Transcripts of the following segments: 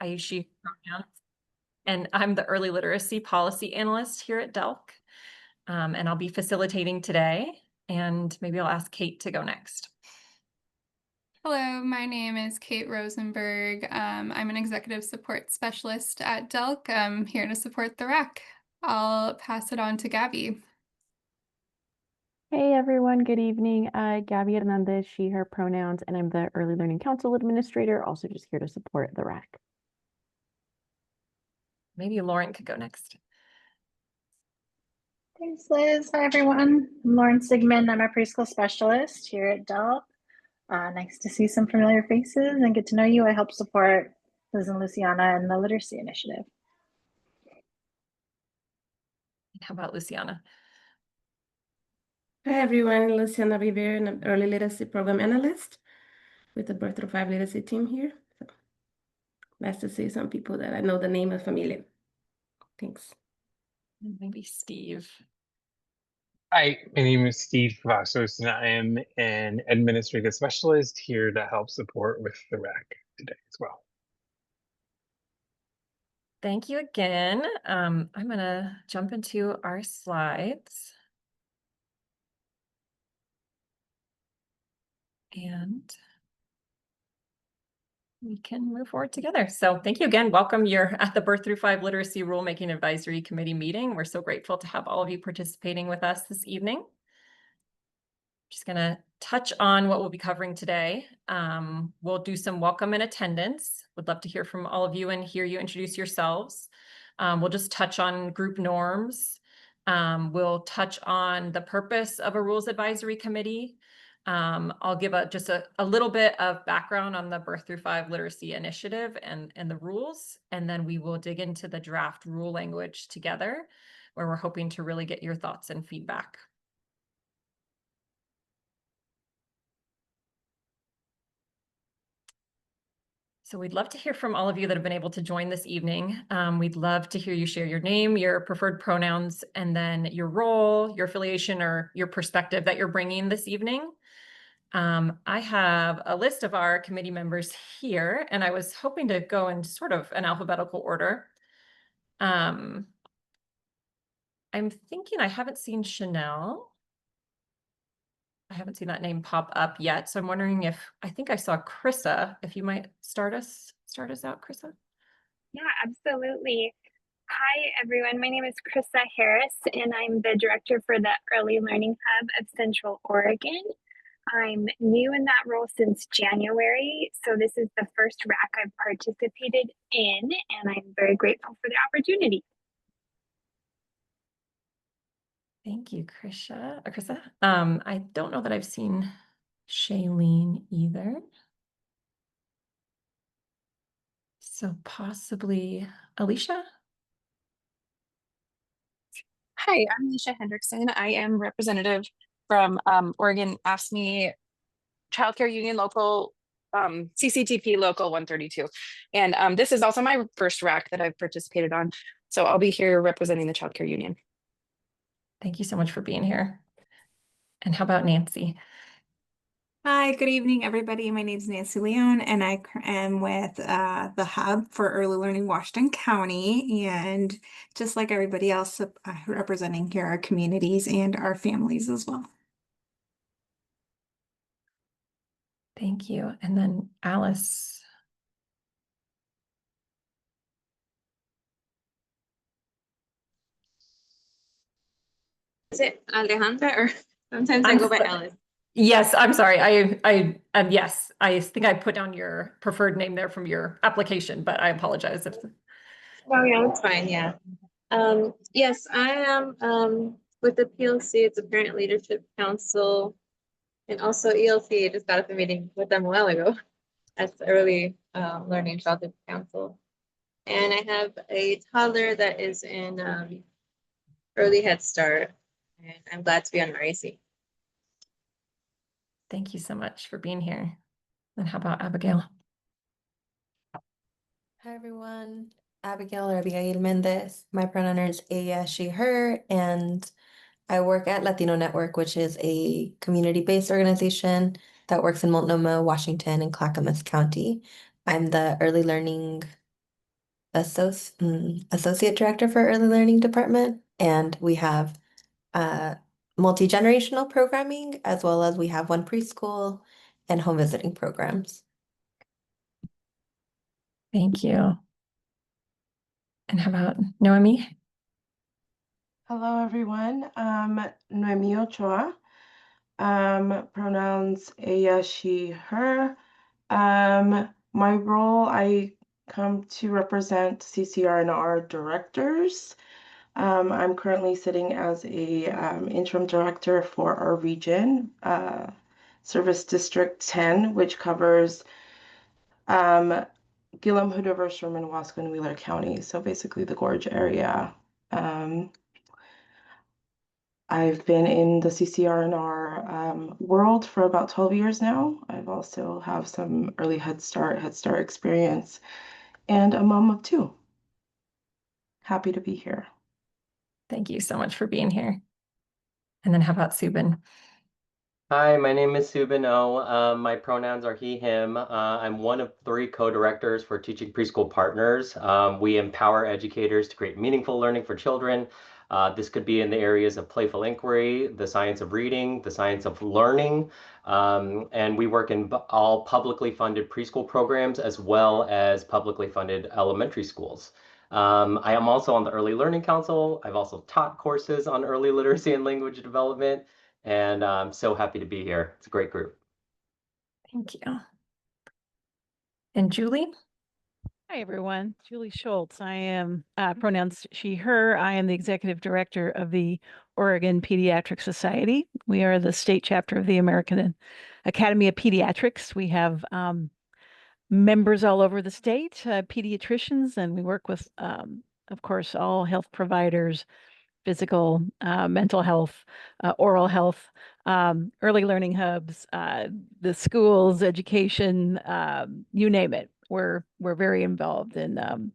I, she pronouns. And I'm the early literacy policy analyst here at DELC. And I'll be facilitating today, and maybe I'll ask Kate to go next. Hello, my name is Kate Rosenberg. I'm an executive support specialist at DELC. I'm here to support the RAC. I'll pass it on to Gabby. Hey everyone, good evening. Gabby Hernandez, she, her pronouns, and I'm the Early Learning Council Administrator, also just here to support the RAC. Maybe Lauren could go next. Thanks, Liz. Hi, everyone. I'm Lauren Sigmund. I'm a preschool specialist here at DELC. Nice to see some familiar faces and get to know you. I help support Liz and Luciana in the Literacy Initiative. How about Luciana? Hi everyone, Luciana Rivera, an Early Literacy Program Analyst with the Birth Through 5 Literacy team here. So, nice to see some people that I know the name is familiar. Thanks. Maybe Steve. Hi, my name is Steve Cavazos, and I am an administrative specialist here to help support with the RAC today as well. Thank you again. I'm going to jump into our slides. And we can move forward together. So thank you again. Welcome. You're at the Birth Through 5 Literacy Rulemaking Advisory Committee meeting. We're so grateful to have all of you participating with us this evening. Just going to touch on what we'll be covering today. We'll do some welcome and attendance. Would love to hear from all of you and hear you introduce yourselves. We'll just touch on group norms. We'll touch on the purpose of a Rules Advisory Committee. I'll give just a little bit of background on the Birth Through 5 Literacy Initiative and the rules, and then we will dig into the draft rule language together, where we're hoping to really get your thoughts and feedback. So we'd love to hear from all of you that have been able to join this evening. We'd love to hear you share your name, your preferred pronouns, and then your role, your affiliation, or your perspective that you're bringing this evening. I have a list of our committee members here, and I was hoping to go in sort of an alphabetical order. I'm thinking I haven't seen Chanel. I haven't seen that name pop up yet, so I'm wondering I think I saw Krissa. If you might start us out, Krissa. Yeah, absolutely. Hi, everyone. My name is Krissa Harris, and I'm the director for the Early Learning Hub of Central Oregon. I'm new in that role since January, so this is the first RAC I've participated in, and I'm very grateful for the opportunity. Thank you, Krissa. I don't know that I've seen Shailene either. So possibly Alicia? Hi, I'm Alicia Hendrickson. I am representative from Oregon AFSCME Childcare Union Local, CCTP Local 132. And this is also my first RAC that I've participated on. So I'll be here representing the Childcare Union. Thank you so much for being here. And how about Nancy? Hi, good evening, everybody. My name is Nancy Leone, and I am with the Hub for Early Learning Washington County. And just like everybody else, representing here our communities and our families as well. Thank you. And then Alice. Is it Alejandra, or sometimes I go by Alice? Yes, I'm sorry. Yes, I think I put down your preferred name there from your application, but I apologize if. Oh yeah, that's fine. Yeah. Yes, I am with the PLC. It's a Parent Leadership Council, and also ELC. I just got up a meeting with them a while ago. That's Early Learning Childhood Council, and I have a toddler that is in Early Head Start, and I'm glad to be on RAC. Thank you so much for being here. And how about Abigail? Hi, everyone. Abigail Mendez. My pronoun is ella, she, her, and I work at Latino Network, which is a community-based organization that works in Multnomah, Washington, and Clackamas County. I'm the early learning associate director for early learning department, and we have multi-generational programming, as well as we have one preschool and home visiting programs. Thank you. And how about Noemi? Hello, everyone. Noemi Ochoa. Pronouns ella, she, her. My role, I come to represent CCR&R directors. I'm currently sitting as a interim director for our region, Service District 10, which covers Gillum, Hoodover, Sherman, Wasco, and Wheeler County. So basically the Gorge area. I've been in the CCR&R world for about 12 years now. I've also have some early Head Start experience, and a mom of 2. Happy to be here. Thank you so much for being here. And then how about Subin? Hi, my name is Subin O. My pronouns are he, him. I'm one of 3 co-directors for Teaching Preschool Partners. We empower educators to create meaningful learning for children. This could be in the areas of playful inquiry, the science of reading, the science of learning, and we work in all publicly funded preschool programs as well as publicly funded elementary schools. I am also on the Early Learning Council. I've also taught courses on early literacy and language development. And I'm so happy to be here. It's a great group. Thank you. And Julie? Hi, everyone. Julie Schultz. I am pronouns she, her. I am the executive director of the Oregon Pediatric Society. We are the state chapter of the American Academy of Pediatrics. We have members all over the state, pediatricians, and we work with, of course, all health providers, physical, mental health, oral health, early learning hubs, the schools, education, you name it. We're very involved in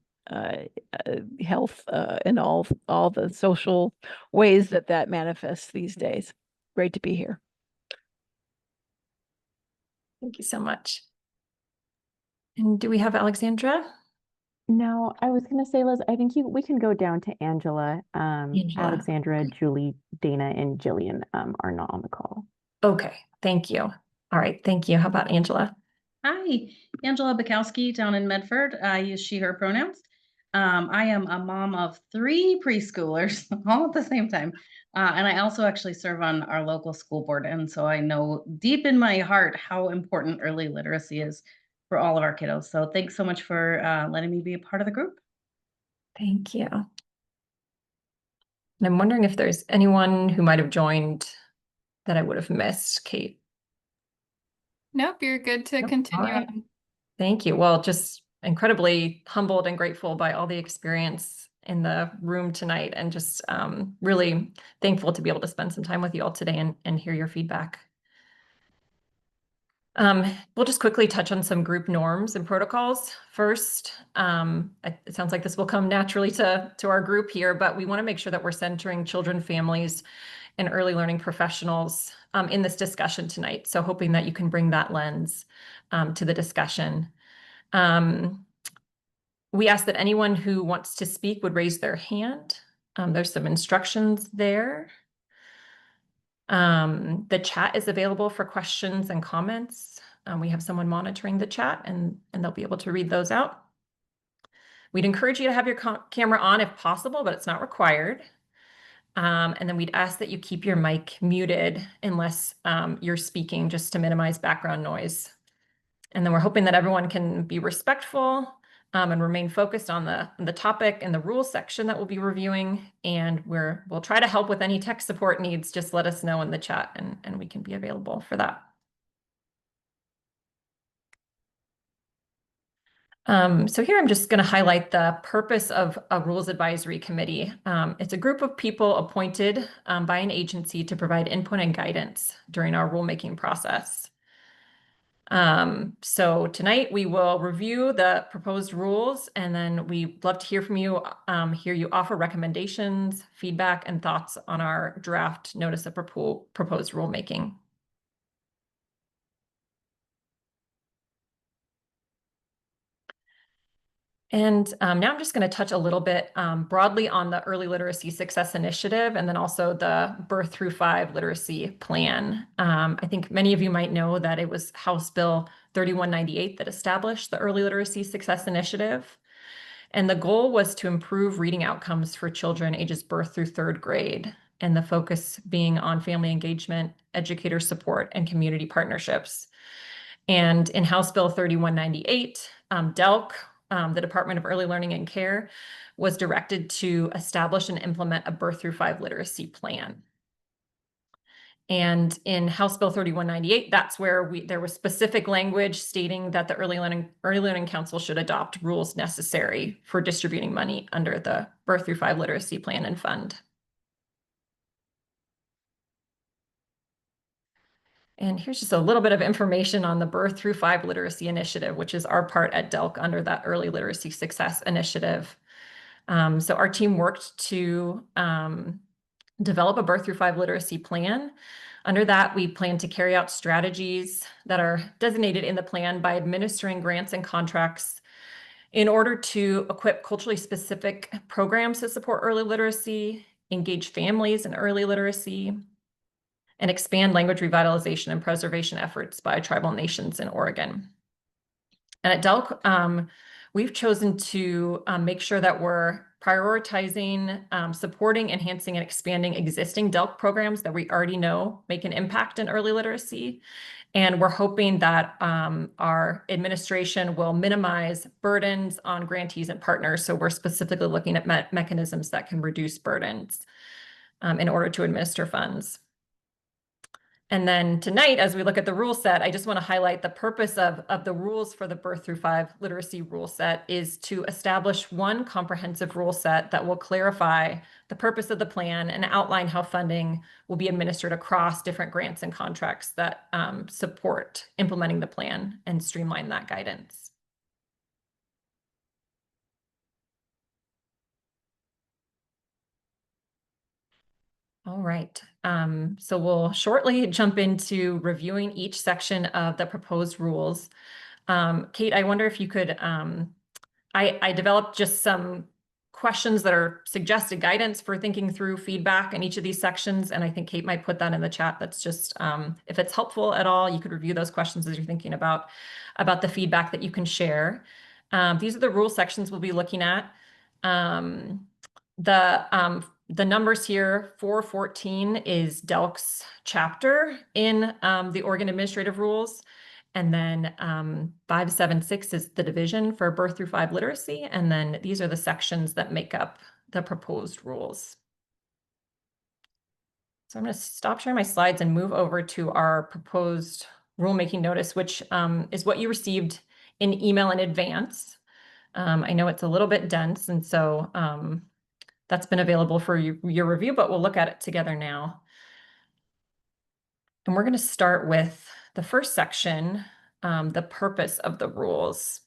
health and all the social ways that manifests these days. Great to be here. Thank you so much. And do we have Alexandra? No, I was gonna say, Liz, I think we can go down to Angela. Alexandra, Julie, Dana, and Jillian are not on the call. Okay, thank you. All right, thank you. How about Angela? Hi, Angela Bukowski down in Medford. I use she, her pronouns. I am a mom of 3 preschoolers all at the same time. And I also actually serve on our local school board. And so I know deep in my heart how important early literacy is for all of our kiddos. So thanks so much for letting me be a part of the group. Thank you. And I'm wondering if there's anyone who might have joined that I would have missed, Kate. Nope, you're good to continue on. Thank you. Well, just incredibly humbled and grateful by all the experience in the room tonight, and just really thankful to be able to spend some time with you all today and hear your feedback. We'll just quickly touch on some group norms and protocols first. It sounds like this will come naturally to our group here, but we want to make sure that we're centering children, families, and early learning professionals in this discussion tonight. So hoping that you can bring that lens to the discussion. We ask that anyone who wants to speak would raise their hand. There's some instructions there. The chat is available for questions and comments. We have someone monitoring the chat, and they'll be able to read those out. We'd encourage you to have your camera on if possible, but it's not required. And then we'd ask that you keep your mic muted unless you're speaking, just to minimize background noise. And then we're hoping that everyone can be respectful and remain focused on the topic and the rules section that we'll be reviewing. And we'll try to help with any tech support needs. Just let us know in the chat, and we can be available for that. So here I'm just going to highlight the purpose of a Rules Advisory Committee. It's a group of people appointed by an agency to provide input and guidance during our rulemaking process. So tonight we will review the proposed rules, and then we'd love to hear from you, hear you offer recommendations, feedback, and thoughts on our draft notice of proposed rulemaking. And now I'm just going to touch a little bit broadly on the Early Literacy Success Initiative and then also the Birth Through 5 Literacy Plan. I think many of you might know that it was House Bill 3198 that established the Early Literacy Success Initiative. And the goal was to improve reading outcomes for children ages birth through 3rd grade, and the focus being on family engagement, educator support, and community partnerships. And in House Bill 3198, DELC, the Department of Early Learning and Care, was directed to establish and implement a birth through 5 literacy plan. And in House Bill 3198, that's where there was specific language stating that the Early Learning Council should adopt rules necessary for distributing money under the Birth Through 5 Literacy Plan and Fund. And here's just a little bit of information on the Birth Through 5 Literacy Initiative, which is our part at DELC under that Early Literacy Success Initiative. So our team worked to develop a Birth Through 5 literacy plan. Under that, we plan to carry out strategies that are designated in the plan by administering grants and contracts in order to equip culturally specific programs to support early literacy, engage families in early literacy, and expand language revitalization and preservation efforts by tribal nations in Oregon. And at DELC, we've chosen to make sure that we're prioritizing, supporting, enhancing, and expanding existing DELC programs that we already know make an impact in early literacy. And we're hoping that our administration will minimize burdens on grantees and partners. So we're specifically looking at mechanisms that can reduce burdens in order to administer funds. And then tonight, as we look at the rule set, I just want to highlight the purpose of the rules for the Birth Through 5 literacy rule set is to establish one comprehensive rule set that will clarify the purpose of the plan and outline how funding will be administered across different grants and contracts that support implementing the plan and streamline that guidance. All right, so we'll shortly jump into reviewing each section of the proposed rules. Kate, I wonder if you could, I developed just some questions that are suggested guidance for thinking through feedback in each of these sections, and I think Kate might put that in the chat. That's just, if it's helpful at all, you could review those questions as you're thinking about the feedback that you can share. These are the rule sections we'll be looking at. The numbers here, 414 is DELC's chapter in the Oregon Administrative Rules. And then 576 is the division for Birth Through 5 literacy. And then these are the sections that make up the proposed rules. So I'm going to stop sharing my slides and move over to our proposed rulemaking notice, which is what you received in email in advance. I know it's a little bit dense, and so that's been available for your review, but we'll look at it together now. And we're going to start with the first section, the purpose of the rules.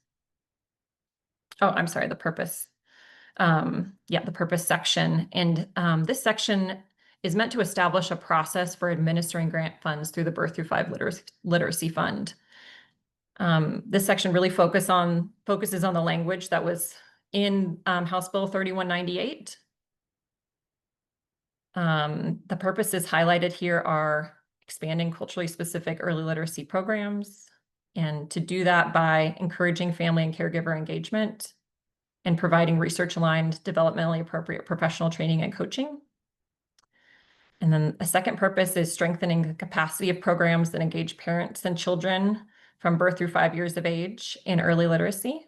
Oh, I'm sorry, the purpose. Yeah, the purpose section. And this section is meant to establish a process for administering grant funds through the Birth Through 5 Literacy Fund. This section really focuses on the language that was in House Bill 3198. The purposes highlighted here are expanding culturally specific early literacy programs, and to do that by encouraging family and caregiver engagement and providing research-aligned, developmentally appropriate professional training and coaching. And then a second purpose is strengthening the capacity of programs that engage parents and children from birth through 5 years of age in early literacy.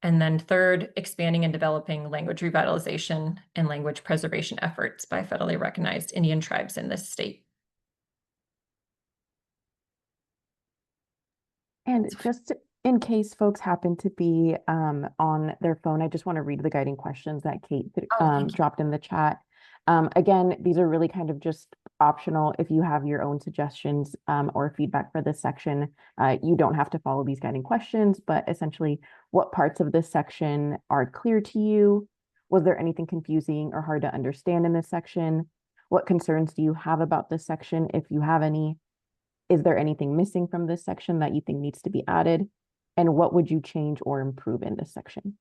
And then third, expanding and developing language revitalization and language preservation efforts by federally recognized Indian tribes in this state. And just in case folks happen to be on their phone, I just want to read the guiding questions that Kate dropped in the chat. Again, these are really kind of just optional. If you have your own suggestions or feedback for this section, you don't have to follow these guiding questions, but essentially what parts of this section are clear to you? Was there anything confusing or hard to understand in this section? What concerns do you have about this section, if you have any? Is there anything missing from this section that you think needs to be added? And what would you change or improve in this section?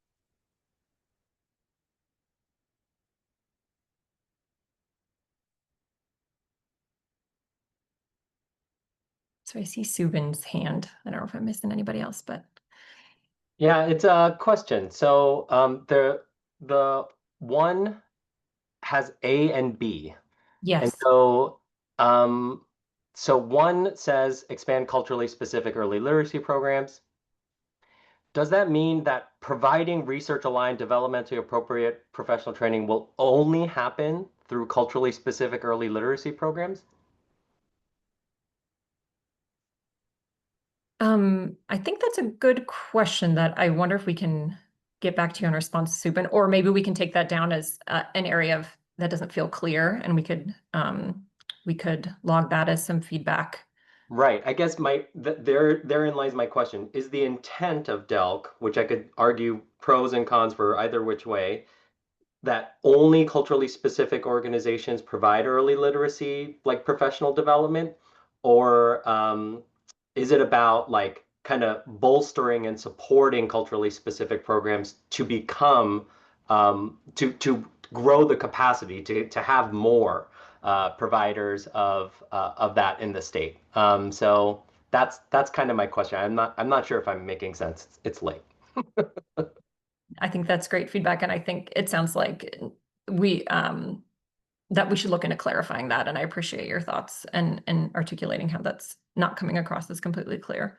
So I see Subin's hand. I don't know if I'm missing anybody else, but. Yeah, it's a question. So the one has A and B. Yes. And so one says expand culturally specific early literacy programs. Does that mean that providing research-aligned, developmentally appropriate professional training will only happen through culturally specific early literacy programs? I think that's a good question that I wonder if we can get back to you in response, Subin, or maybe we can take that down as an area of that doesn't feel clear, and we could log that as some feedback. Right. I guess therein lies my question. Is the intent of DELC, which I could argue pros and cons for either which way, that only culturally specific organizations provide early literacy, like professional development? Or is it about like kind of bolstering and supporting culturally specific programs to become to grow the capacity to have more providers of that in the state? So that's kind of my question. I'm not sure if I'm making sense. It's late. I think that's great feedback, and I think it sounds like we that we should look into clarifying that. And I appreciate your thoughts and articulating how that's not coming across as completely clear.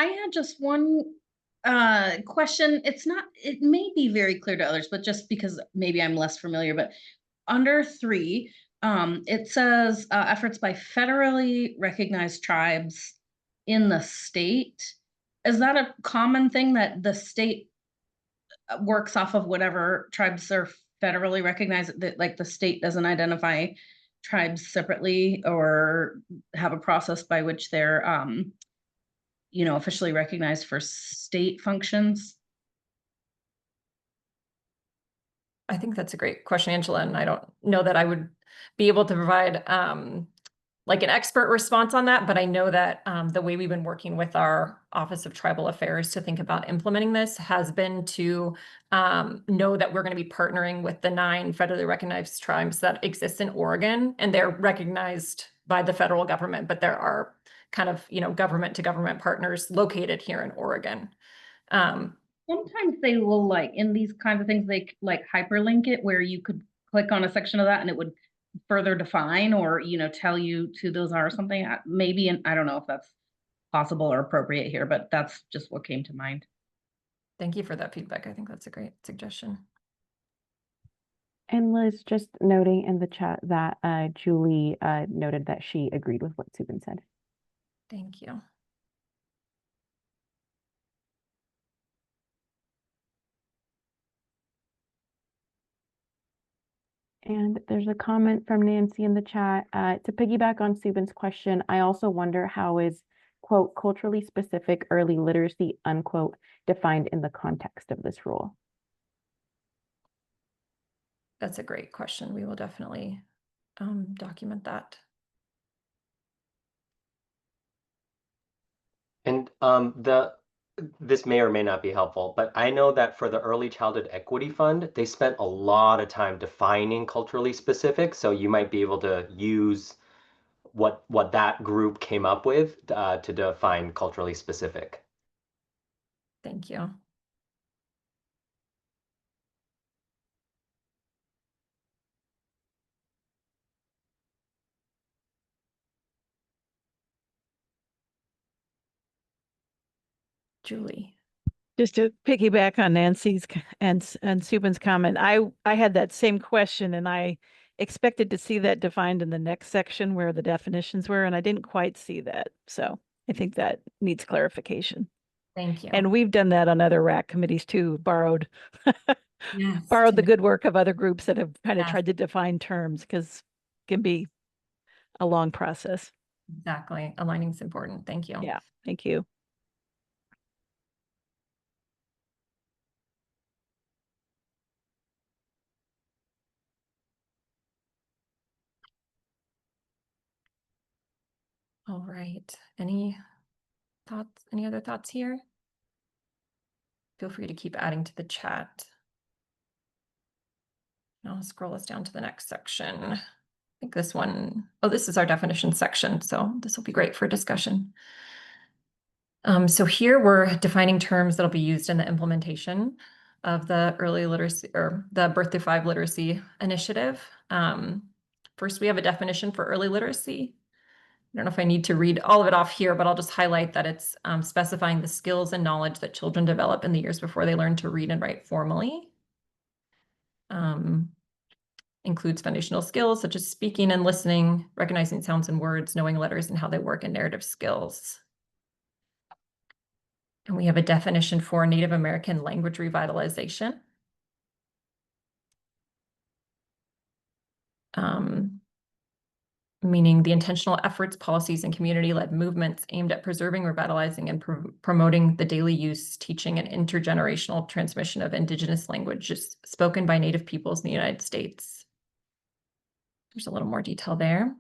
I had just one question. It may be very clear to others, but just because maybe I'm less familiar, but under 3, it says efforts by federally recognized tribes in the state. Is that a common thing that the state works off of whatever tribes are federally recognized, that like the state doesn't identify tribes separately or have a process by which they're officially recognized for state functions? I think that's a great question, Angela, and I don't know that I would be able to provide like an expert response on that, but I know that the way we've been working with our Office of Tribal Affairs to think about implementing this has been to know that we're going to be partnering with the 9 federally recognized tribes that exist in Oregon, and they're recognized by the federal government, but there are kind of, government to government partners located here in Oregon. Sometimes they will, like, in these kinds of things, they like hyperlink it where you could click on a section of that and it would further define or, tell you who those are or something. Maybe, and I don't know if that's possible or appropriate here, but that's just what came to mind. Thank you for that feedback. I think that's a great suggestion. And Liz, just noting in the chat that Julie noted that she agreed with what Subin said. Thank you. And there's a comment from Nancy in the chat. To piggyback on Subin's question, I also wonder how is, quote, culturally specific early literacy, unquote, defined in the context of this rule? That's a great question. We will definitely document that. And this may or may not be helpful, but I know that for the Early Childhood Equity Fund, they spent a lot of time defining culturally specific. So you might be able to use what that group came up with to define culturally specific. Thank you. Julie. Just to piggyback on Nancy's and Subin's comment, I had that same question and I expected to see that defined in the next section where the definitions were, and I didn't quite see that. So I think that needs clarification. Thank you. And we've done that on other RAC committees too, borrowed Yes, the good work of other groups that have kind of Yes. tried to define terms because it can be a long process. Exactly. Aligning is important. Thank you. Yeah, thank you. All right. Any thoughts? Any other thoughts here? Feel free to keep adding to the chat. I'll scroll us down to the next section. I think this one, oh, this is our definition section. So this will be great for discussion. So here we're defining terms that'll be used in the implementation of the early literacy or the Birth Through 5 Literacy Initiative. First, we have a definition for early literacy. I don't know if I need to read all of it off here, but I'll just highlight that it's specifying the skills and knowledge that children develop in the years before they learn to read and write formally. Includes foundational skills such as speaking and listening, recognizing sounds and words, knowing letters and how they work, and narrative skills. And we have a definition for Native American language revitalization. Meaning the intentional efforts, policies, and community-led movements aimed at preserving, revitalizing, and promoting the daily use, teaching, and intergenerational transmission of Indigenous languages spoken by Native peoples in the United States. There's a little more detail there.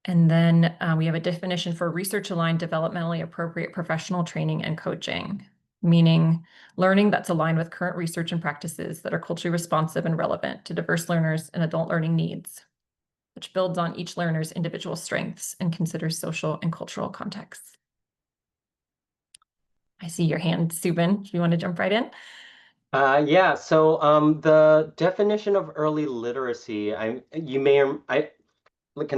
And then we have a definition for research-aligned, developmentally appropriate professional training and coaching, meaning learning that's aligned with current research and practices that are culturally responsive and relevant to diverse learners and adult learning needs, which builds on each learner's individual strengths and considers social and cultural contexts. I see your hand, Subin. Do you want to jump right in? Yeah, so the definition of early literacy, can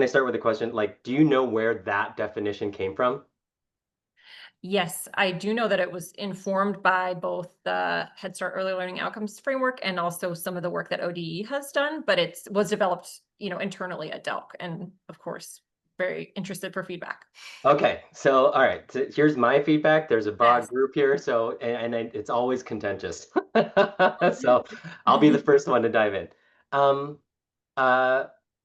I start with a question? Like, do you know where that definition came from? Yes, I do know that it was informed by both the Head Start Early Learning Outcomes Framework and also some of the work that ODE has done, but it was developed, internally at DELC, and of course, very interested for feedback. Okay, so all right, so here's my feedback. There's a broad group here, so it's always contentious. So I'll be the first one to dive in.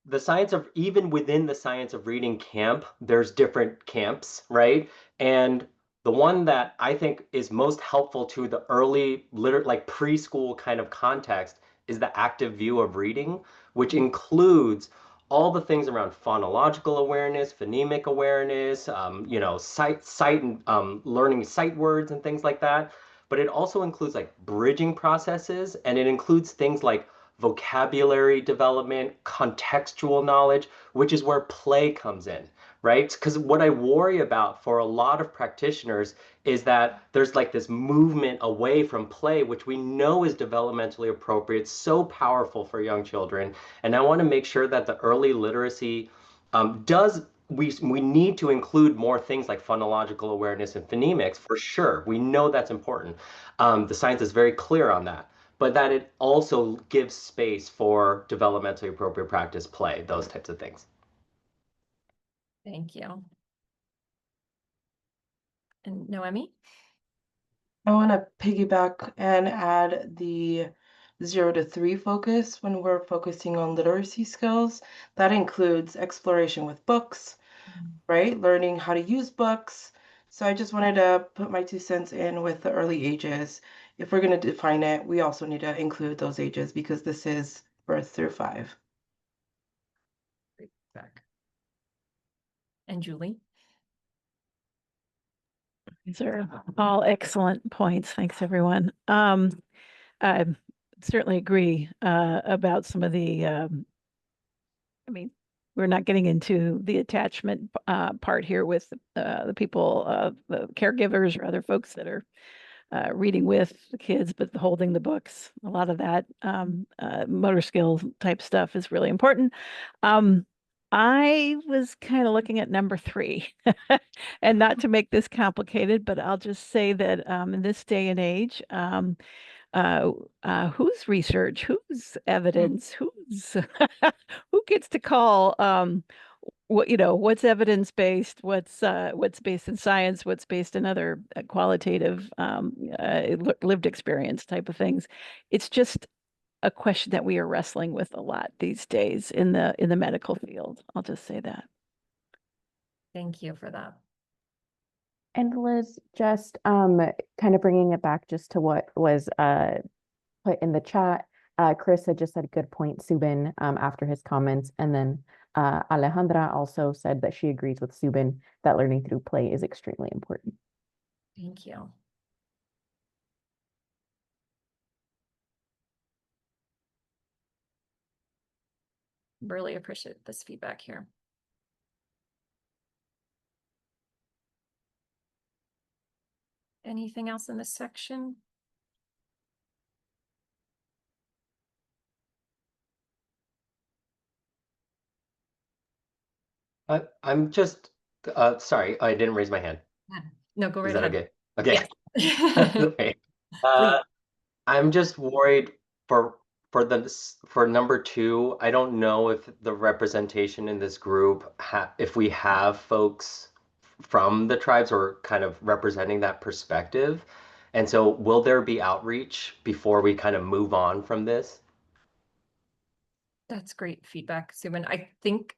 The science of, even within the science of reading camp, there's different camps, right? And the one that I think is most helpful to the early like preschool kind of context is the active view of reading, which includes all the things around phonological awareness, phonemic awareness, sight and learning sight words and things like that. But it also includes like bridging processes, and it includes things like vocabulary development, contextual knowledge, which is where play comes in, right? Because what I worry about for a lot of practitioners is that there's like this movement away from play, which we know is developmentally appropriate, so powerful for young children. And I want to make sure that the early literacy we need to include more things like phonological awareness and phonemics for sure. We know that's important. The science is very clear on that, but that it also gives space for developmentally appropriate practice, play, those types of things. Thank you. And Noemi? I want to piggyback and add the 0 to 3 focus when we're focusing on literacy skills. That includes exploration with books, right? Learning how to use books. So I just wanted to put my 2 cents in with the early ages. If we're going to define it, we also need to include those ages because this is birth through 5. And Julie? These are all excellent points. Thanks, everyone. I certainly agree about some of the, we're not getting into the attachment part here with the people, the caregivers or other folks that are reading with the kids, but holding the books. A lot of that motor skill type stuff is really important. I was kind of looking at number 3 and not to make this complicated, but I'll just say that in this day and age, whose research, whose evidence, who's who gets to call what's evidence-based, what's based in science, what's based in other qualitative lived experience type of things. It's just a question that we are wrestling with a lot these days in the medical field. I'll just say that. Thank you for that. And Liz, just kind of bringing it back just to what was put in the chat. Chris had just said a good point, Subin, after his comments, and then Alejandra also said that she agrees with Subin that learning through play is extremely important. Thank you. Really appreciate this feedback here. Anything else in this section? I'm just, sorry, I didn't raise my hand. No, go Is right that ahead. okay? Okay. Yes. Okay. Please. I'm just worried for for number two. I don't know if the representation in this group if we have folks from the tribes or kind of representing that perspective. And so will there be outreach before we kind of move on from this? That's great feedback, Subin. I think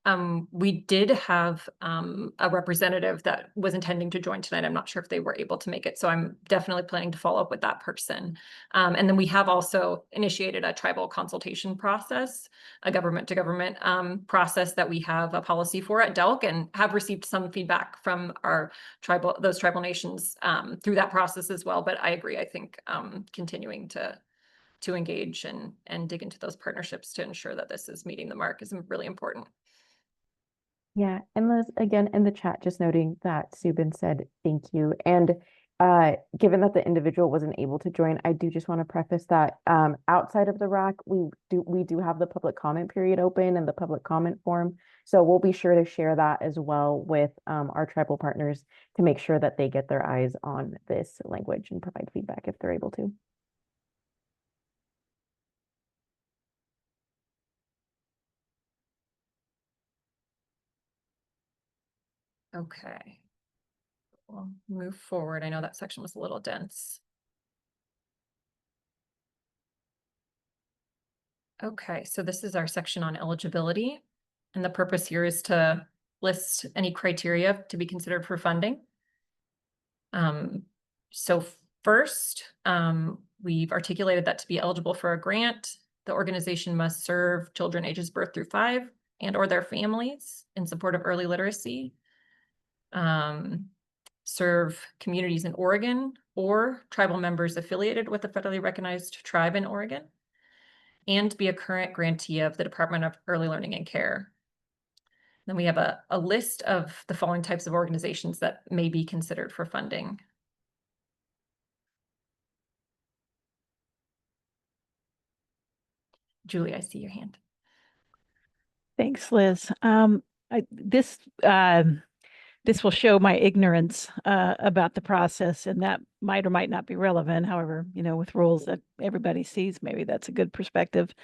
we did have a representative that was intending to join tonight. I'm not sure if they were able to make it, so I'm definitely planning to follow up with that person. And then we have also initiated a tribal consultation process, a government to government process that we have a policy for at DELC, and have received some feedback from our those tribal nations through that process as well. But I agree. I think continuing to engage and dig into those partnerships to ensure that this is meeting the mark is really important. Yeah, and Liz, again, in the chat, just noting that Subin said thank you. And given that the individual wasn't able to join, I do just want to preface that outside of the RAC, we do have the public comment period open and the public comment form. So we'll be sure to share that as well with our tribal partners to make sure that they get their eyes on this language and provide feedback if they're able to. Okay. We'll move forward. I know that section was a little dense. Okay, so this is our section on eligibility. And the purpose here is to list any criteria to be considered for funding. So first, we've articulated that to be eligible for a grant, the organization must serve children ages birth through 5 and or their families in support of early literacy. Serve communities in Oregon or tribal members affiliated with a federally recognized tribe in Oregon, and be a current grantee of the Department of Early Learning and Care. Then we have a list of the following types of organizations that may be considered for funding. Julie, I see your hand. Thanks, Liz. This will show my ignorance about the process, and that might or might not be relevant. However, with rules that everybody sees, maybe that's a good perspective.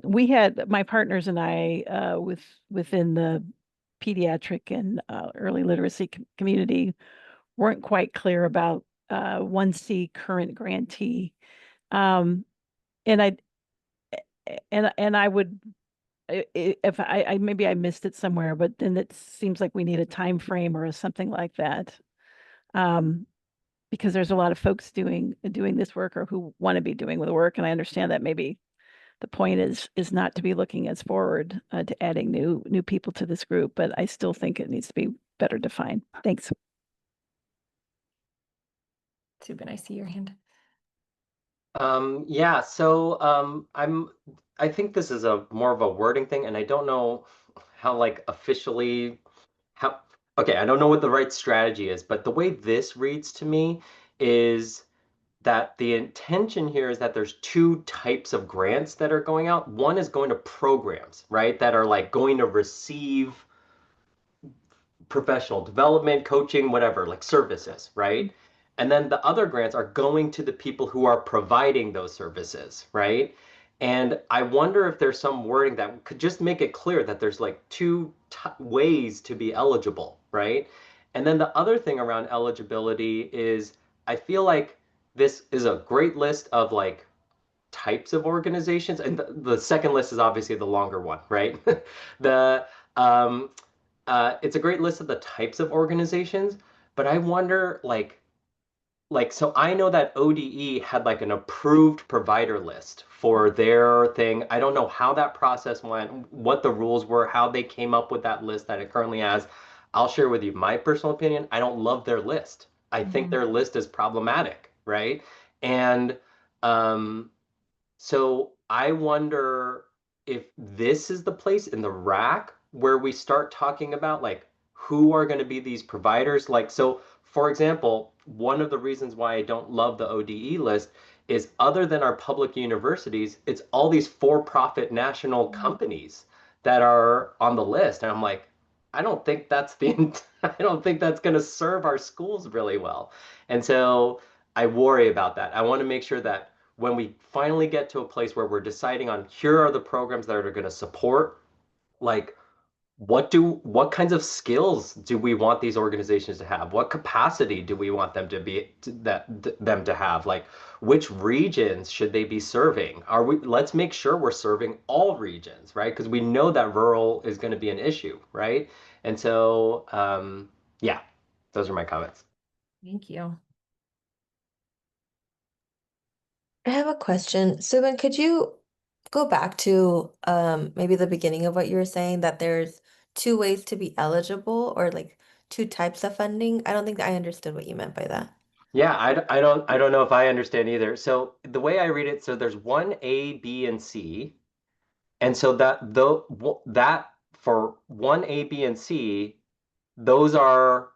We had my partners and I within the pediatric and early literacy community weren't quite clear about 1C current grantee, and I would. If I maybe I missed it somewhere, but then it seems like we need a time frame or something like that, because there's a lot of folks doing this work or who want to be doing the work, and I understand that maybe the point is not to be looking as forward to adding new people to this group, but I still think it needs to be better defined. Thanks. Subin, I see your hand. Yeah, so I think this is a more of a wording thing, and I don't know how officially okay, I don't know what the right strategy is, but the way this reads to me is that the intention here is that there's two types of grants that are going out. One is going to programs, right, that are going to receive professional development, coaching, whatever, services, right? And then the other grants are going to the people who are providing those services, right? And I wonder if there's some wording that could just make it clear that there's two ways to be eligible, right? And then the other thing around eligibility is I feel like this is a great list of types of organizations, and the second list is obviously the longer one, right? the it's a great list of the types of organizations, but I wonder like, so I know that ODE had like an approved provider list for their thing. I don't know how that process went, what the rules were, how they came up with that list that it currently has. I'll share with you my personal opinion. I don't love their list. I think their list is problematic, right? And so I wonder if this is the place in the rack where we start talking about like who are going to be these providers. Like, so for example, one of the reasons why I don't love the ODE list is other than our public universities, it's all these for-profit national companies that are on the list. And I'm like, I don't think that's I don't think that's going to serve our schools really well. And so I worry about that. I want to make sure that when we finally get to a place where we're deciding on here are the programs that are going to support, like what kinds of skills do we want these organizations to have? What capacity do we want them to be them to have? Like which regions should they be serving? Let's make sure we're serving all regions, right? Because we know that rural is going to be an issue, right? And so yeah, those are my comments. Thank you. I have a question. Subin, could you go back to maybe the beginning of what you were saying that there's two ways to be eligible or like two types of funding? I don't think I understood what you meant by that. Yeah, I don't know if I understand either. So the way I read it, so there's 1A, B, and C. And so that for 1A, B, and C, those are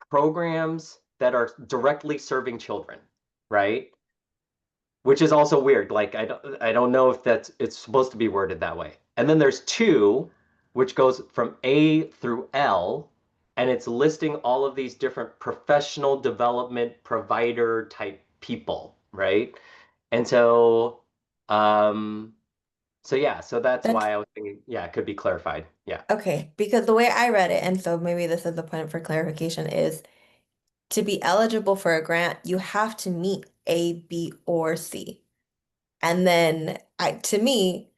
programs that are directly serving children, right? Which is also weird. Like I don't know if it's supposed to be worded that way. And then there's 2, which goes from A through L, and it's listing all of these different professional development provider type people, right? And so yeah, so that's That's why I was thinking, yeah, it could be clarified. Yeah. okay, because the way I read it, and so maybe this is the point for clarification, is to be eligible for a grant, you have to meet A, B, or C. And then to me,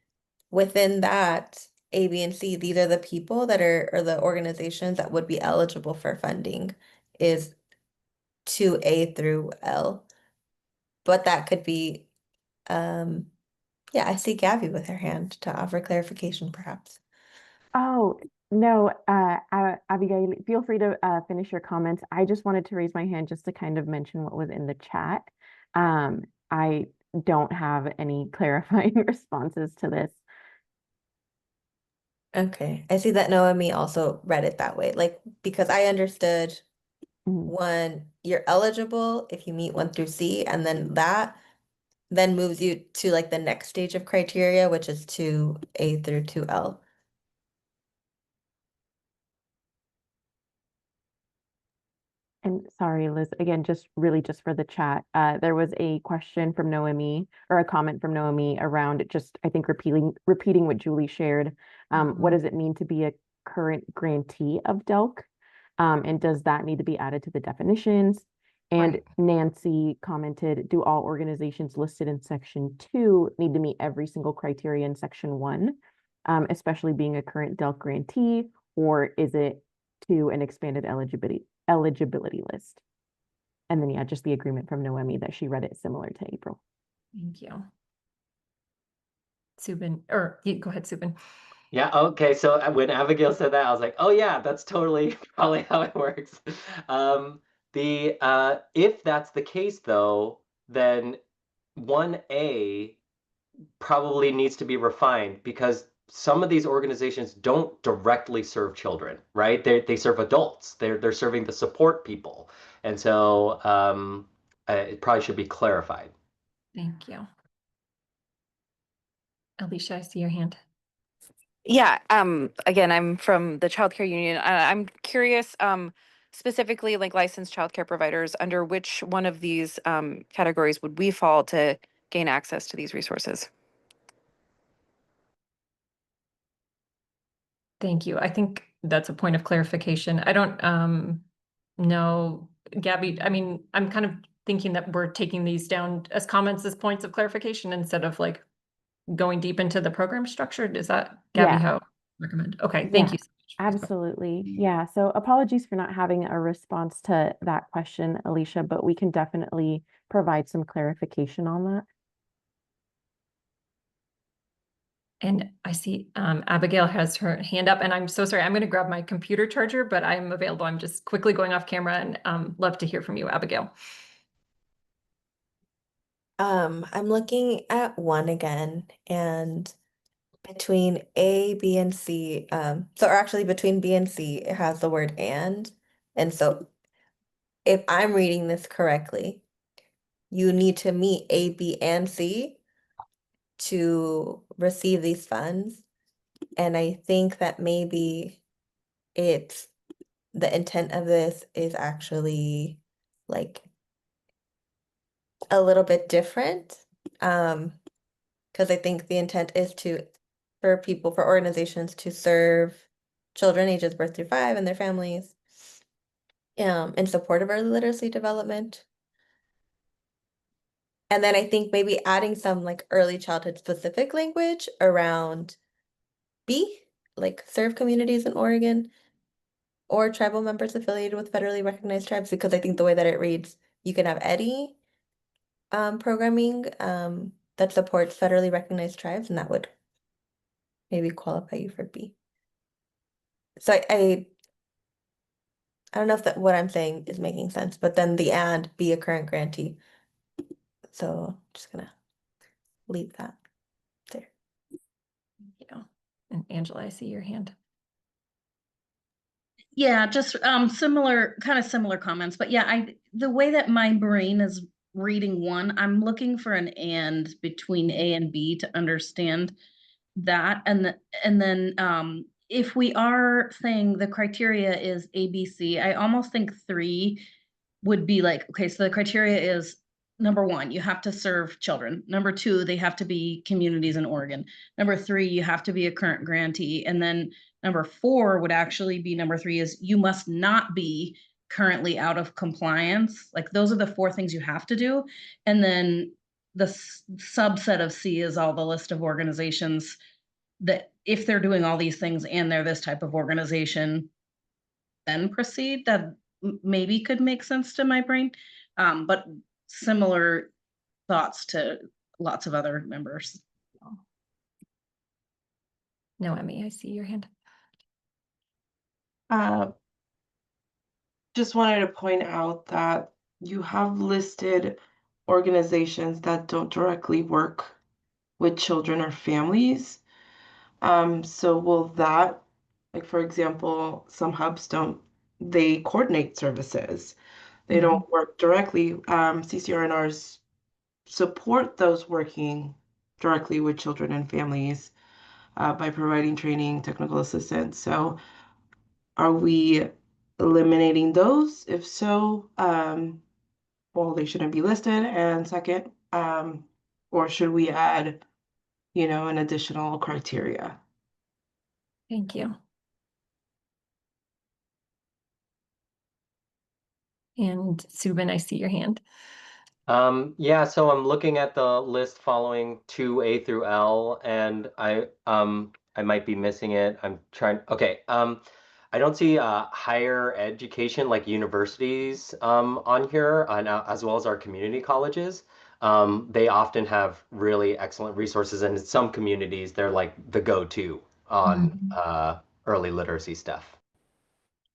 within that A, B, and C, these are the people that are, or the organizations that would be eligible for funding is 2A through L. But that could be, yeah, I see Gabby with her hand to offer clarification, perhaps. Oh, no, Abigail, feel free to finish your comments. I just wanted to raise my hand just to kind of mention what was in the chat. I don't have any clarifying responses to this. Okay, I see that Noemi also read it that way, like because I understood one, you're eligible if you meet 1 through C, and then that then moves you to like the next stage of criteria, which is 2A through 2L. And sorry, Liz, again, just for the chat. There was a question from Noemi or a comment from Noemi around just, I think, repeating what Julie shared. What does it mean to be a current grantee of DELC? And does that need to be added to the definitions? And Nancy commented, do all organizations listed in section 2 need to meet every single criteria in section 1, especially being a current DELC grantee, or is it to an expanded eligibility list? And then, yeah, just the agreement from Noemi that she read it similar to April. Thank you. Subin, or go ahead, Subin. Yeah, okay. So when Abigail said that, I was like, oh yeah, that's totally probably how it works. If that's the case though, then 1A probably needs to be refined because some of these organizations don't directly serve children, right? They serve adults. They're serving the support people. And so it probably should be clarified. Thank you. Alicia, I see your hand. Yeah, again, I'm from the childcare union. I'm curious, specifically like licensed childcare providers, under which one of these categories would we fall to gain access to these resources? Thank you. I think that's a point of clarification. I don't know, Gabby, I mean, I'm kind of thinking that we're taking these down as comments as points of clarification instead of like going deep into the program structure. Is that, Gabby, Yeah. how? recommend. Okay, thank you so much. Absolutely. Yeah. So apologies for not having a response to that question, Alicia, but we can definitely provide some clarification on that. And I see Abigail has her hand up, and I'm so sorry. I'm going to grab my computer charger, but I'm available. I'm just quickly going off camera, and love to hear from you, Abigail. I'm looking at one again, and between A, B, and C, or actually between B and C, it has the word and. And so if I'm reading this correctly, you need to meet A, B, and C to receive these funds. And I think that maybe it's the intent of this is actually like a little bit different. Because I think the intent is for organizations to serve children ages birth through 5 and their families in support of early literacy development. And then I think maybe adding some like early childhood specific language around B, like serve communities in Oregon or tribal members affiliated with federally recognized tribes, because I think the way that it reads, you can have any programming that supports federally recognized tribes, and that would maybe qualify you for B. So I don't know if that what I'm saying is making sense, but then the and be a current grantee. So just gonna leave that there. Thank you. And Angela, I see your hand. Yeah, just similar comments, but yeah, the way that my brain is reading one, I'm looking for an and between A and B to understand that, and then if we are saying the criteria is ABC, I almost think 3 would be like, okay, so the criteria is number 1, you have to serve children. Number 2, they have to be communities in Oregon. Number 3, you have to be a current grantee. And then number 4 would actually be number 3 is you must not be currently out of compliance. Like those are the 4 things you have to do. And then the subset of C is all the list of organizations that if they're doing all these things and they're this type of organization, then proceed. That maybe could make sense to my brain. But similar thoughts to lots of other members. Noemi, I see your hand. Just wanted to point out that you have listed organizations that don't directly work with children or families. So will that, like for example, some hubs they coordinate services. They don't work directly. CCRNRs support those working directly with children and families by providing training, technical assistance. So are we eliminating those? If so, well, they shouldn't be listed. And second, or should we add, an additional criteria? Thank you. And Subin, I see your hand. Yeah, so I'm looking at the list following 2A through L, and I might be missing it. Okay. I don't see higher education like universities on here, as well as our community colleges. They often have really excellent resources, and in some communities, they're like the go-to on early literacy stuff.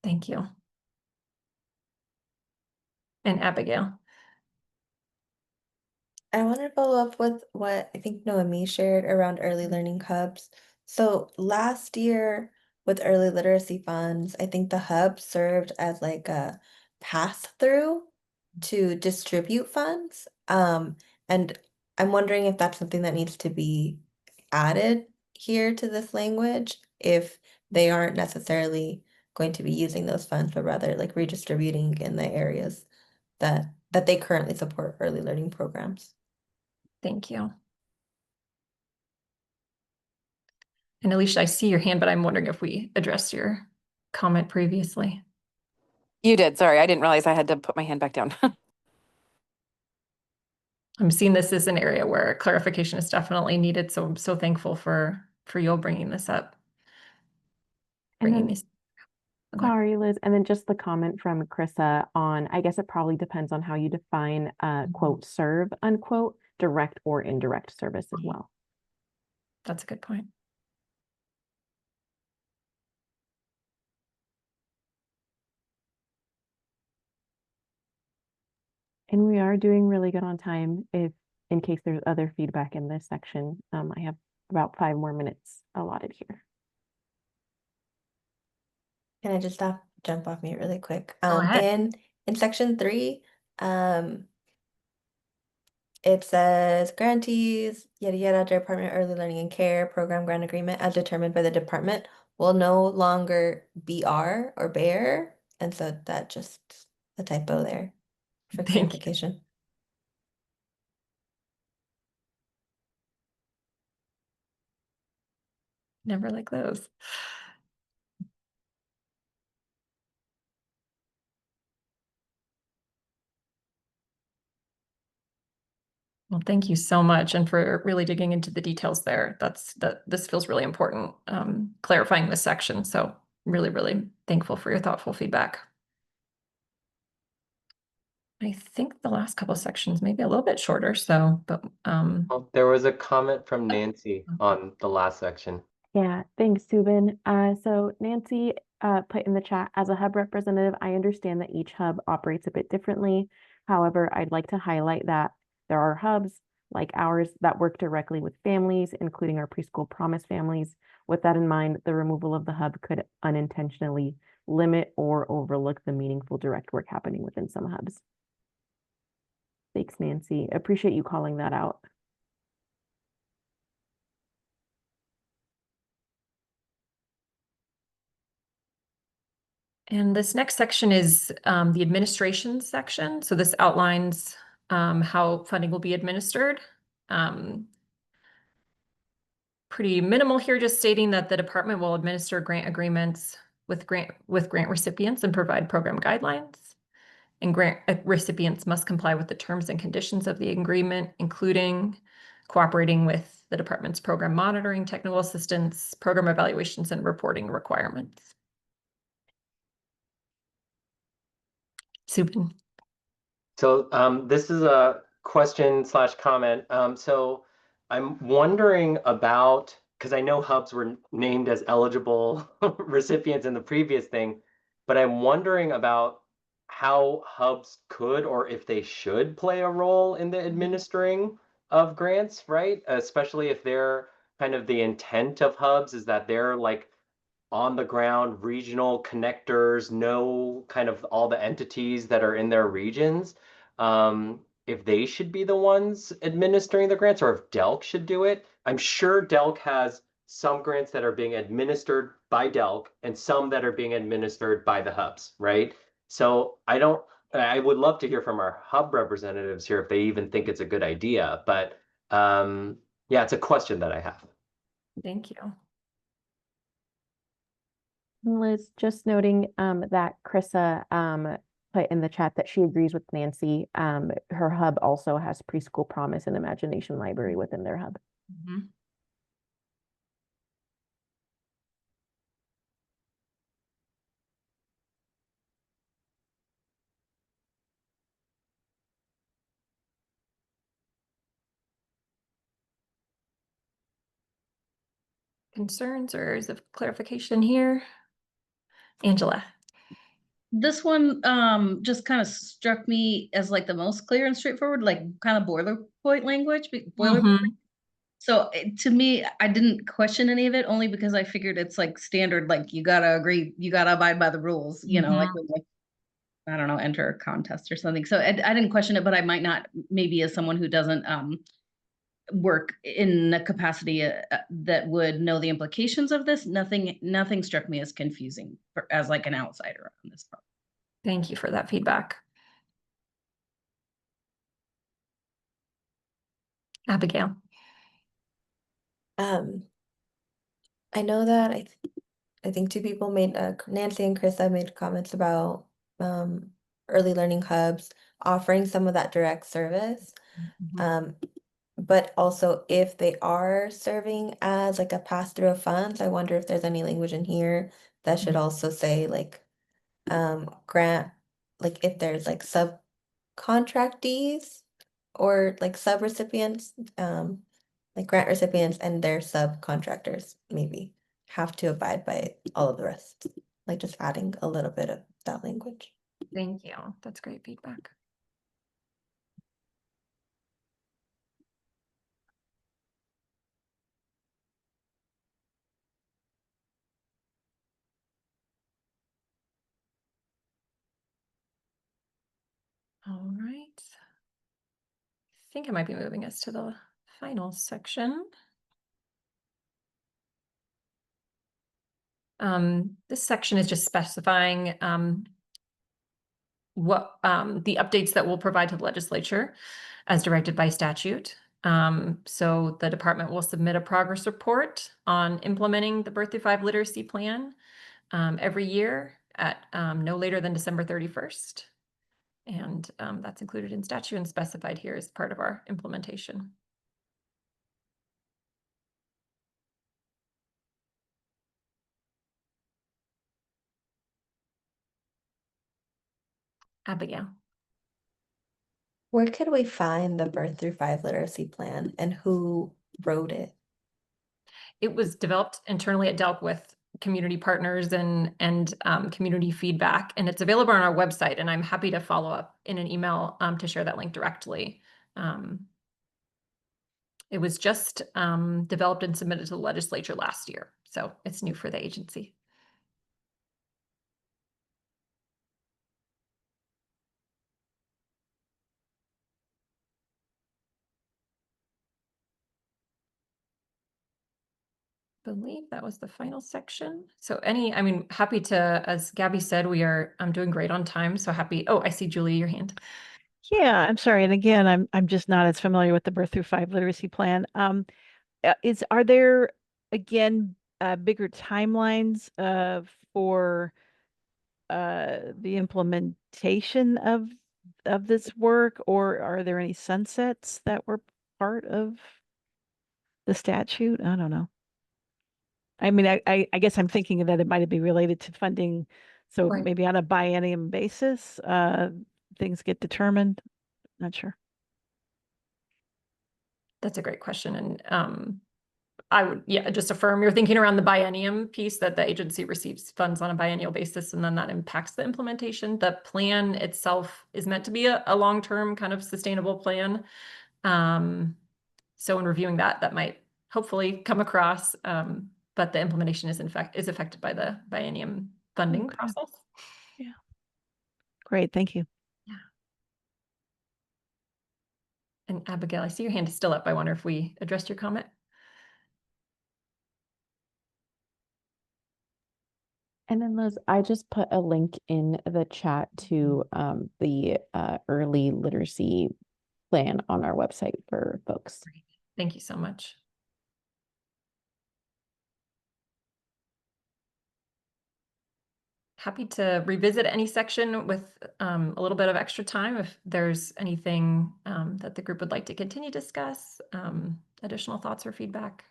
Thank you. And Abigail. I want to follow up with what I think Noemi shared around early learning hubs. So last year with early literacy funds, I think the hub served as like a pass-through to distribute funds. And I'm wondering if that's something that needs to be added here to this language, if they aren't necessarily going to be using those funds, but rather like redistributing in the areas that they currently support early learning programs. Thank you. And Alicia, I see your hand, but I'm wondering if we addressed your comment previously. You did. Sorry, I didn't realize I had to put my hand back down. I'm seeing this as an area where clarification is definitely needed. So I'm so thankful for you all bringing this up. And bringing then, these. Okay. sorry, Liz, and then just the comment from Krissa on, I guess it probably depends on how you define quote serve unquote, direct or indirect service as well. That's a good point. And we are doing really good on time. If in case there's other feedback in this section, I have about 5 more minutes allotted here. Can I just jump off mute really quick? Go ahead. In section 3, it says grantees, yada yada, Department of Early Learning and Care program grant agreement as determined by the department will no longer BR or bear. And so that just a typo there for Thank you. clarification. Never like those. Well, thank you so much, and for really digging into the details there. This feels really important, clarifying this section. So really, really thankful for your thoughtful feedback. I think the last couple of sections may be a little bit shorter, so, but Oh, there was a comment from Nancy on the last section. Yeah, thanks, Subin. So Nancy put in the chat, as a hub representative, I understand that each hub operates a bit differently. However, I'd like to highlight that there are hubs like ours that work directly with families, including our preschool promise families. With that in mind, the removal of the hub could unintentionally limit or overlook the meaningful direct work happening within some hubs. Thanks, Nancy. Appreciate you calling that out. And this next section is the administration section. So this outlines how funding will be administered. Pretty minimal here, just stating that the department will administer grant agreements with grant recipients and provide program guidelines. And grant recipients must comply with the terms and conditions of the agreement, including cooperating with the department's program monitoring, technical assistance, program evaluations, and reporting requirements. Subin. So this is a question / comment. So I'm wondering about, because I know hubs were named as eligible recipients in the previous thing, but I'm wondering about how hubs could, or if they should, play a role in the administering of grants, right? Especially if they're kind of the intent of hubs is that they're like on the ground regional connectors, know kind of all the entities that are in their regions. If they should be the ones administering the grants, or if DELC should do it. I'm sure DELC has some grants that are being administered by DELC and some that are being administered by the hubs, right? So I would love to hear from our hub representatives here if they even think it's a good idea, but yeah, it's a question that I have. Thank you. Liz, just noting that Krissa put in the chat that she agrees with Nancy. Her hub also has Preschool Promise and Imagination Library within their hub. Mm-hmm. Concerns or areas of clarification here? Angela. This one just kind of struck me as like the most clear and straightforward, like kind of boilerplate language. So to me, I didn't question any of it only because I figured it's like standard, like you gotta agree, you gotta abide by the rules, you know, like, I don't know, enter a contest or something. So I didn't question it, but I might not, maybe as someone who doesn't work in a capacity that would know the implications of this. Nothing struck me as confusing as like an outsider on this part. Thank you for that feedback. Abigail. I know that I think 2 people made Nancy and Krissa made comments about early learning hubs offering some of that direct service. But also if they are serving as like a pass-through of funds, I wonder if there's any language in here that should also say like grant, like if there's like subcontractees or like sub-recipients, like grant recipients and their subcontractors maybe have to abide by all of the rest. Like just adding a little bit of that language. Thank you. That's great feedback. All right. I think I might be moving us to the final section. This section is just specifying what the updates that we'll provide to the legislature as directed by statute. So the department will submit a progress report on implementing the Birth Through 5 literacy plan every year at no later than December 31st. And that's included in statute and specified here as part of our implementation. Abigail. Where could we find the Birth Through 5 literacy plan and who wrote it? It was developed internally at DELC with community partners and community feedback, and it's available on our website, and I'm happy to follow up in an email to share that link directly. It was just developed and submitted to the legislature last year, so it's new for the agency. I believe that was the final section. So happy to, as Gabby said, I'm doing great on time. So happy. Oh, I see Julie, your hand. Yeah, I'm sorry. And again, I'm just not as familiar with the Birth Through 5 literacy plan. Are there again bigger timelines for the implementation of this work, or are there any sunsets that were part of the statute? I don't know. I mean, I guess I'm thinking that it might be related to funding. So Right. maybe on a biennium basis, things get determined. Not sure. That's a great question. And I would, just affirm you're thinking around the biennium piece, that the agency receives funds on a biennial basis, and then that impacts the implementation. The plan itself is meant to be a long-term kind of sustainable plan. So in reviewing that might hopefully come across, but the implementation is affected by the biennium funding process. Yeah. Great, thank you. Yeah. And Abigail, I see your hand is still up. I wonder if we addressed your comment. And then Liz, I just put a link in the chat to the early literacy plan on our website for folks. Great. Thank you so much. Happy to revisit any section with a little bit of extra time if there's anything that the group would like to continue to discuss, additional thoughts or feedback.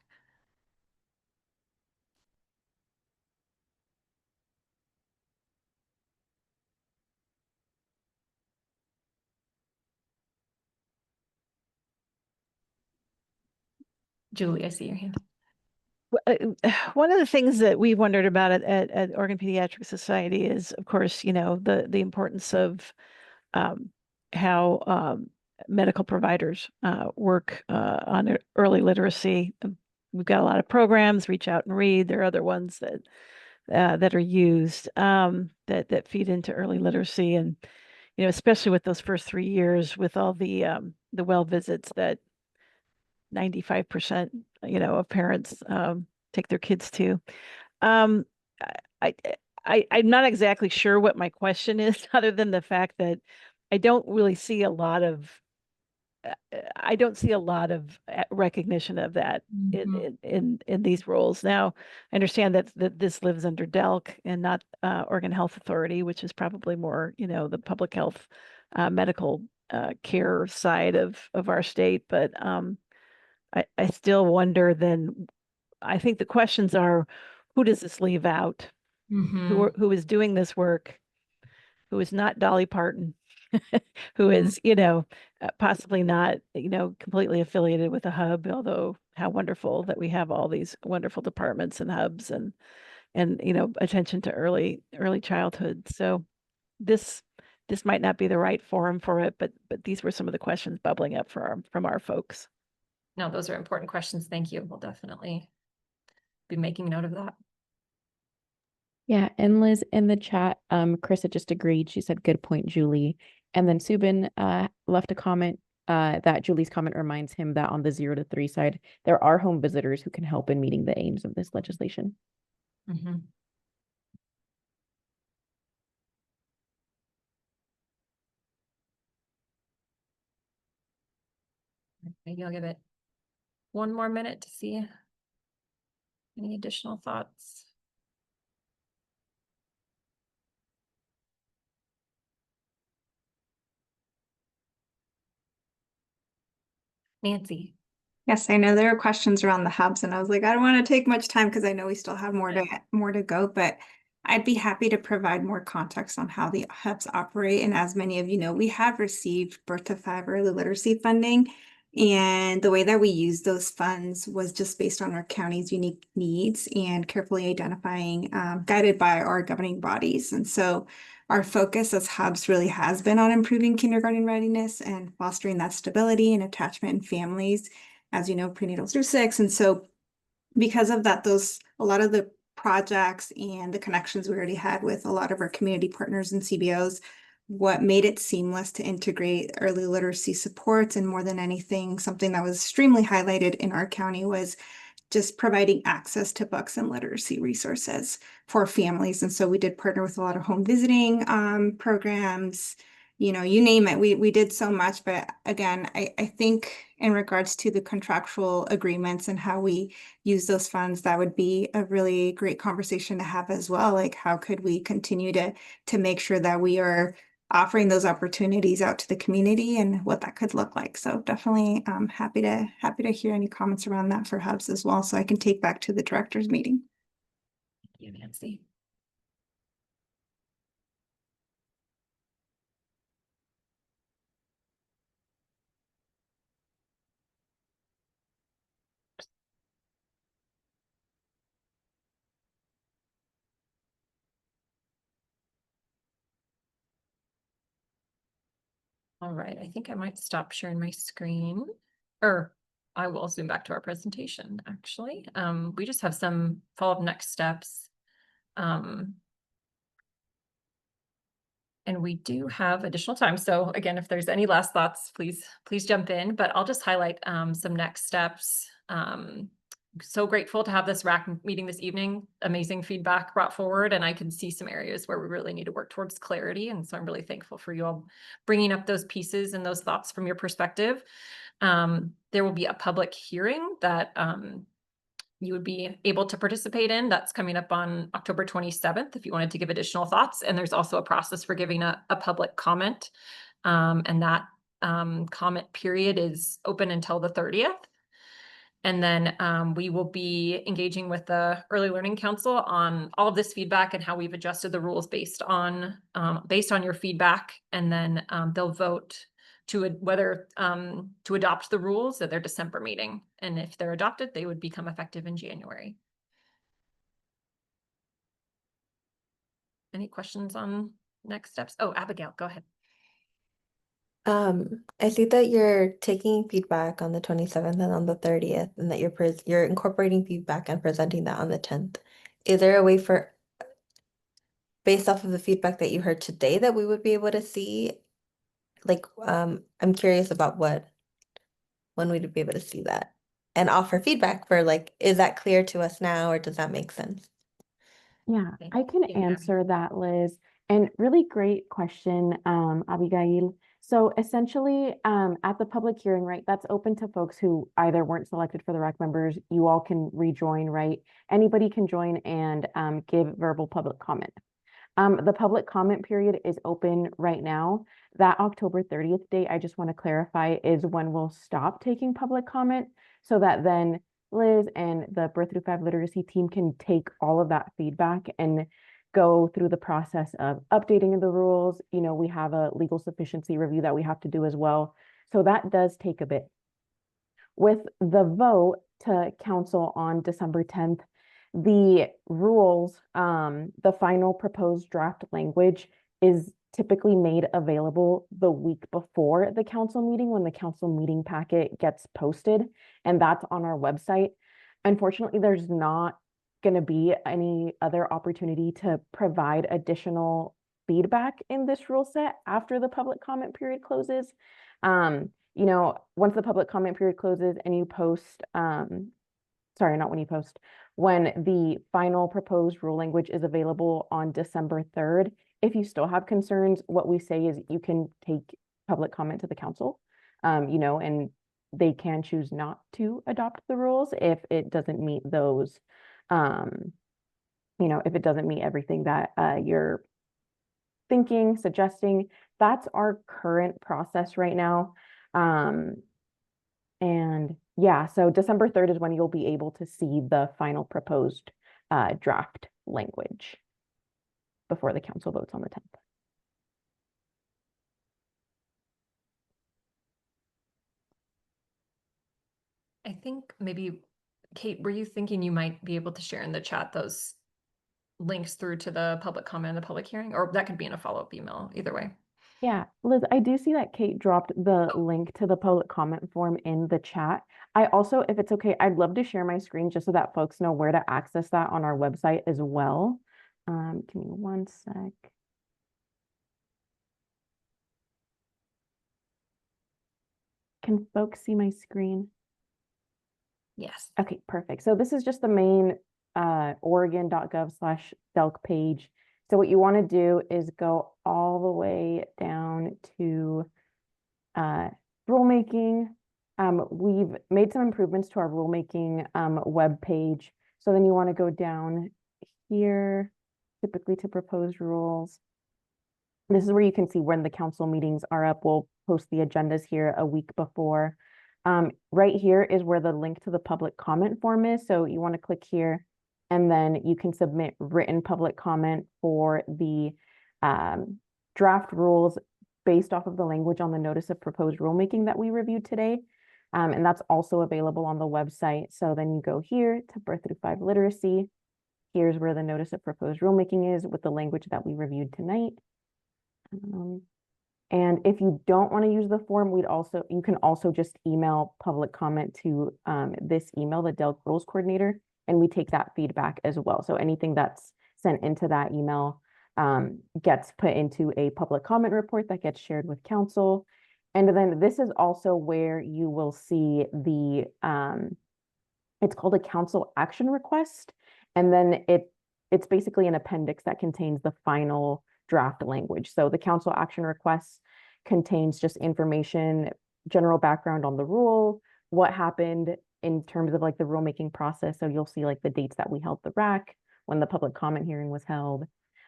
Julie, I see your hand. One of the things that we wondered about at Oregon Pediatric Society is, of course, the importance of how medical providers work on early literacy. We've got a lot of programs, Reach Out and Read. There are other ones that are used that feed into early literacy, and especially with those first 3 years, with all the well visits that 95% of parents take their kids to. I'm not exactly sure what my question is, other than the fact that I don't really see a lot of recognition of that in these roles. Now, I understand that this lives under DELC and not Oregon Health Authority, which is probably more the public health medical care side of our state, but I still wonder then. I think the questions are, who does this leave out? who is doing this work, who is not Dolly Parton, who is, possibly not, completely affiliated with a hub, although how wonderful that we have all these wonderful departments and hubs and attention to early childhood. So this might not be the right forum for it, but these were some of the questions bubbling up from our folks. No, those are important questions. Thank you. We'll definitely be making note of that. Yeah, and Liz, in the chat, Krista just agreed. She said, good point, Julie. And then Subin left a comment that Julie's comment reminds him that on the 0 to 3 side, there are home visitors who can help in meeting the aims of this legislation. Maybe I'll give it one more minute to see any additional thoughts. Nancy. Yes, I know there are questions around the hubs, and I was like, I don't want to take much time because I know we still have more to go, but I'd be happy to provide more context on how the hubs operate. And as many of you know, we have received birth to 5 early literacy funding, and the way that we use those funds was just based on our county's unique needs and carefully identifying, guided by our governing bodies. And so our focus as hubs really has been on improving kindergarten readiness and fostering that stability and attachment in families, as you know, prenatal through 6. And so because of that, a lot of the projects and the connections we already had with a lot of our community partners and CBOs, what made it seamless to integrate early literacy supports, and more than anything, something that was extremely highlighted in our county was just providing access to books and literacy resources for families. And so we did partner with a lot of home visiting programs, you name it. We did so much, but again, I think in regards to the contractual agreements and how we use those funds, that would be a really great conversation to have as well. Like, how could we continue to make sure that we are offering those opportunities out to the community and what that could look like. So definitely happy to hear any comments around that for hubs as well, so I can take back to the directors meeting. Thank you, Nancy. All right, I think I might stop sharing my screen, or I will zoom back to our presentation, actually. We just have some follow-up next steps. And we do have additional time. So again, if there's any last thoughts, please jump in, but I'll just highlight some next steps. So grateful to have this RAC meeting this evening. Amazing feedback brought forward, and I can see some areas where we really need to work towards clarity. And so I'm really thankful for you all bringing up those pieces and those thoughts from your perspective. There will be a public hearing that you would be able to participate in. That's coming up on October 27th if you wanted to give additional thoughts. And there's also a process for giving a public comment. And that comment period is open until the 30th. And then we will be engaging with the Early Learning Council on all of this feedback and how we've adjusted the rules based on your feedback. And then they'll vote to whether to adopt the rules at their December meeting. And if they're adopted, they would become effective in January. Any questions on next steps? Oh, Abigail, go ahead. I see that you're taking feedback on the 27th and on the 30th, and that you're incorporating feedback and presenting that on the 10th. Is there a way for, based off of the feedback that you heard today, that we would be able to see? Like, I'm curious about when we'd be able to see that and offer feedback for, like, is that clear to us now, or does that make sense? Yeah, I can answer that, Liz. And really great question, Abigail. So essentially, at the public hearing, right, that's open to folks who either weren't selected for the RAC members. You all can rejoin, right? Anybody can join and give verbal public comment. The public comment period is open right now. That October 30th date, I just want to clarify, is when we'll stop taking public comment, so that then Liz and the Birth Through 5 literacy team can take all of that feedback and go through the process of updating the rules. You know, we have a legal sufficiency review that we have to do as well. So that does take a bit. With the vote to council on December 10th, the rules, the final proposed draft language is typically made available the week before the council meeting when the council meeting packet gets posted, and that's on our website. Unfortunately, there's not going to be any other opportunity to provide additional feedback in this rule set after the public comment period closes. You know, once the public comment period closes and you post, sorry, not when you post, when the final proposed rule language is available on December 3rd, if you still have concerns, what we say is you can take public comment to the council, you know, and they can choose not to adopt the rules if it doesn't meet those, you know, if it doesn't meet everything that you're thinking, suggesting. That's our current process right now. And yeah, so December 3rd is when you'll be able to see the final proposed draft language before the council votes on the 10th. I think maybe, Kate, were you thinking you might be able to share in the chat those links through to the public comment and the public hearing, or that could be in a follow-up email, either way. Yeah, Liz, I do see that Kate dropped the link to the public comment form in the chat. I also, if it's okay, I'd love to share my screen just so that folks know where to access that on our website as well. Give me one sec. Can folks see my screen? Yes. Okay, perfect. So this is just the main oregon.gov/delc page. So what you want to do is go all the way down to rulemaking. We've made some improvements to our rulemaking web page. So then you want to go down here, typically to proposed rules. This is where you can see when the council meetings are up. We'll post the agendas here a week before. Right here is where the link to the public comment form is. So you want to click here, and then you can submit written public comment for the draft rules based off of the language on the notice of proposed rulemaking that we reviewed today. And that's also available on the website. So then you go here to birth through 5 literacy. Here's where the notice of proposed rulemaking is with the language that we reviewed tonight. And if you don't want to use the form, you can also just email public comment to this email, the DELC Rules Coordinator, and we take that feedback as well. So anything that's sent into that email gets put into a public comment report that gets shared with council. And then this is also where you will see the, it's called a council action request. And then it's basically an appendix that contains the final draft language. So the council action request contains just information, general background on the rule, what happened in terms of like the rulemaking process. So you'll see like the dates that we held the RAC, when the public comment hearing was held,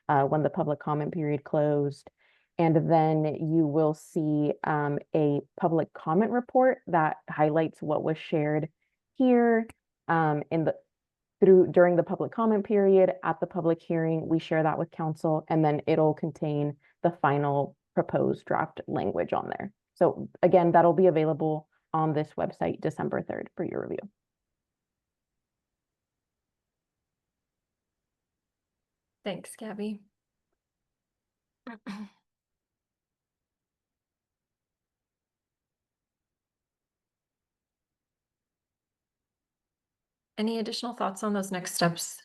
when the public comment period closed. And then you will see a public comment report that highlights what was shared here during the public comment period. At the public hearing, we share that with council, and then it'll contain the final proposed draft language on there. So again, that'll be available on this website December 3rd for your review. Thanks, Gabby. Any additional thoughts on those next steps?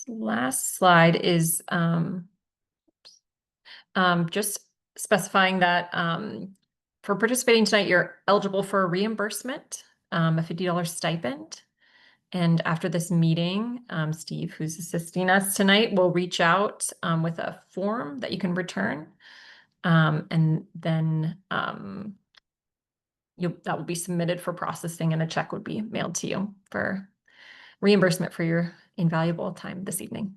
Last slide is just specifying that for participating tonight, you're eligible for a reimbursement, a $50 stipend. And after this meeting, Steve, who's assisting us tonight, will reach out with a form that you can return. And then that will be submitted for processing, and a check would be mailed to you for reimbursement for your invaluable time this evening.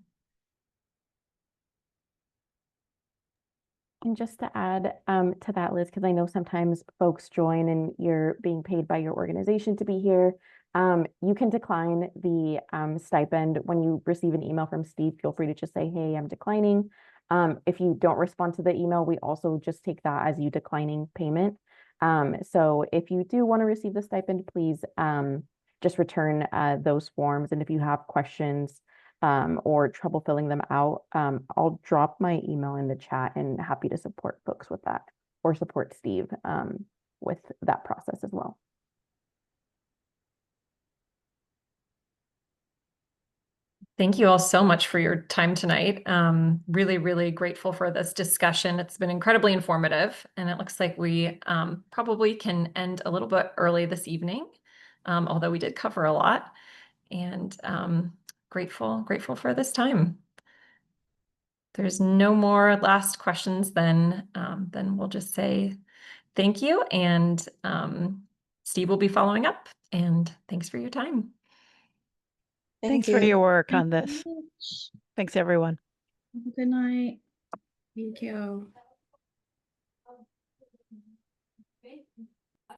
And just to add to that, Liz, because I know sometimes folks join and you're being paid by your organization to be here. You can decline the stipend. When you receive an email from Steve, feel free to just say, hey, I'm declining. If you don't respond to the email, we also just take that as you declining payment. So if you do want to receive the stipend, please just return those forms. And if you have questions or trouble filling them out, I'll drop my email in the chat and happy to support folks with that or support Steve with that process as well. Thank you all so much for your time tonight. Really, really grateful for this discussion. It's been incredibly informative, and it looks like we probably can end a little bit early this evening, although we did cover a lot. And grateful for this time. There's no more last questions, then we'll just say thank you, and Steve will be following up. And thanks for your time. Thanks for your work on this. Thanks, everyone. Have a good night. Thank you.